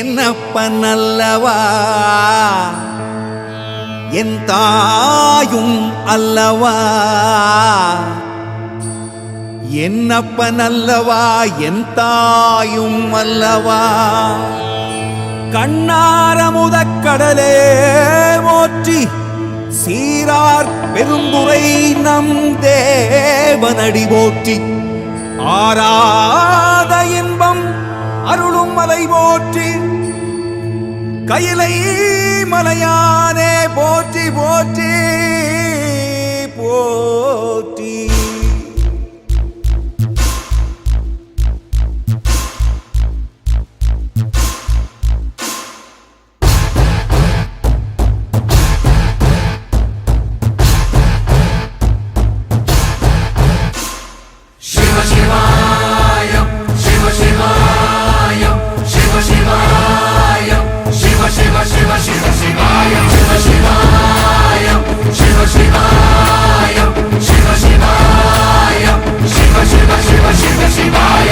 என்னப்பனல்லவா என் தாயும் அல்லவா, என்னப்பனல்லவா என் தாயும் அல்லவா. கண்ணாரமுதக்கடலே போற்றி சீரார் பெருந்துரை நம் தேவனடி போற்றி. ஆராத இன்பம் அருளும் மலை போற்றி, கையிலை மலையானே போற்றி போற்றி போற்றி. சிவ சிவாய சிவ சிவாய சிவ சிவாய சிவ சிவ சிவ சிவ சிவாய சிவ சிவாய சிவ சிவாய சிவ சிவாய சிவ சிவ சிவ சிவ சிவாய.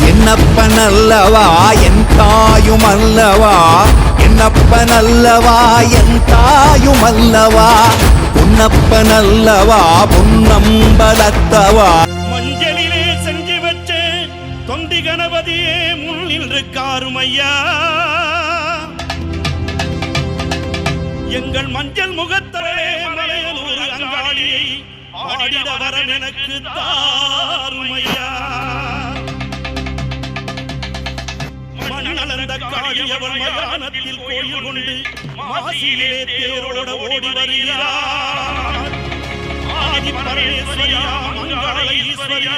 என்னப்பனல்லவா என் தாயும் அல்லவா, என்னப்பனல்லவா என் தாயும் அல்லவா, பொன்னப்பனல்லவா பொன்னம்பலத்தவா. மஞ்சளிலே செஞ்சு வச்ச தொண்டி கணபதியே முன் நின்று காருமையா, எங்கள் மஞ்சள் முகத்தவளே மலையனூர் அங்காளியை ஆடிட வரம் எனக்கு தாருமையா. மண்ணளந்த காளி அவள் மயானத்தில் கோயில் கொண்டு மாசியிலே தேரோட ஓடி வருகிறார். ஆதி பரமேஸ்வரியா மங்கள ஈஸ்வரியா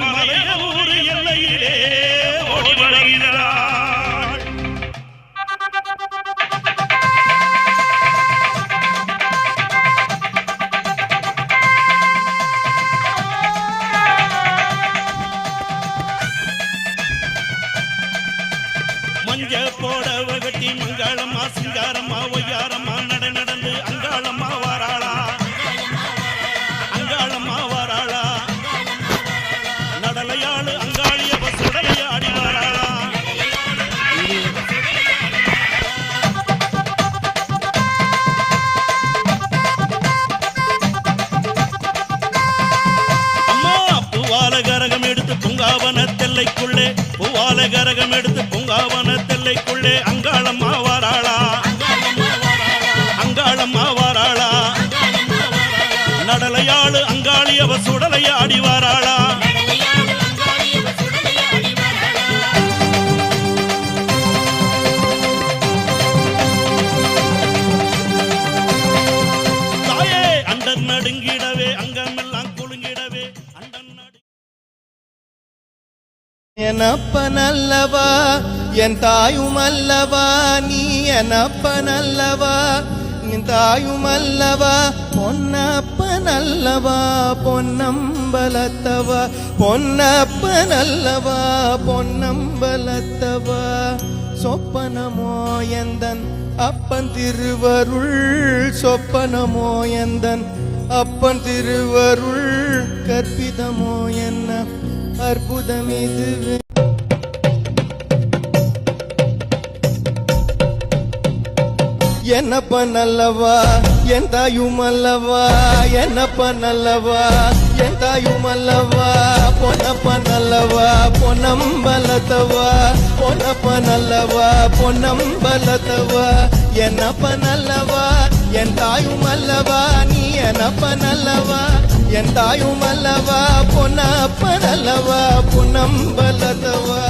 மலையனூர் எல்லையிலே ஓடி வருகிறார். மஞ்ச போடவ கட்டி மங்களம்மா சிங்காரம்மா ஒய்யாரம்மா நட நடந்து அங்காளம்மா வாராளா, அங்காளம்மா வாராளா. நடலையாளு அங்காளியவ சுடலையாடி வாராளா. அம்மா பூவால கரகம் எடுத்து பூங்காவன தெல்லைக்குள்ளே, பூவால கரகம் எடுத்து பூங்காவன தெல்லைக்குள்ளே அங்காளம்மா வாராளா, அங்காளம்மா வாராளா. நடலையாளு அங்காளியவ சுடலையாடி வாராளா. தாயே அண்டன் நடுங்கிடவே அங்கமெல்லாம் குலுங்கிடவே அண்டன் நடு. என்னப்பனல்லவா என் தாயும் அல்லவா, நீ என்னப்பனல்லவா என் தாயும் அல்லவா, பொன்னப்பனல்லவா பொன்னம்பலத்தவா, பொன்னப்பனல்லவா பொன்னம்பலத்தவா. சொப்பனமோ எந்தன் அப்பன் திருவருள், சொப்பனமோ எந்தன் அப்பன் திருவருள், கற்பிதமோ என்ன அற்புதம் இதுவே. என்னப்பனல்லவா என் தாயும் அல்லவா, என்னப்பனல்லவா என் தாயும் அல்லவா, பொன்னப்பனல்லவா பொன்னம்பலத்தவா, பொன்னப்பனல்லவா பொன்னம்பலத்தவா. என்னப்பனல்லவா என் தாயும் அல்லவா, நீ என்னப்பனல்லவா என் தாயும் அல்லவா, பொன்னப்பனல்லவா பொன்னம்பலத்தவா.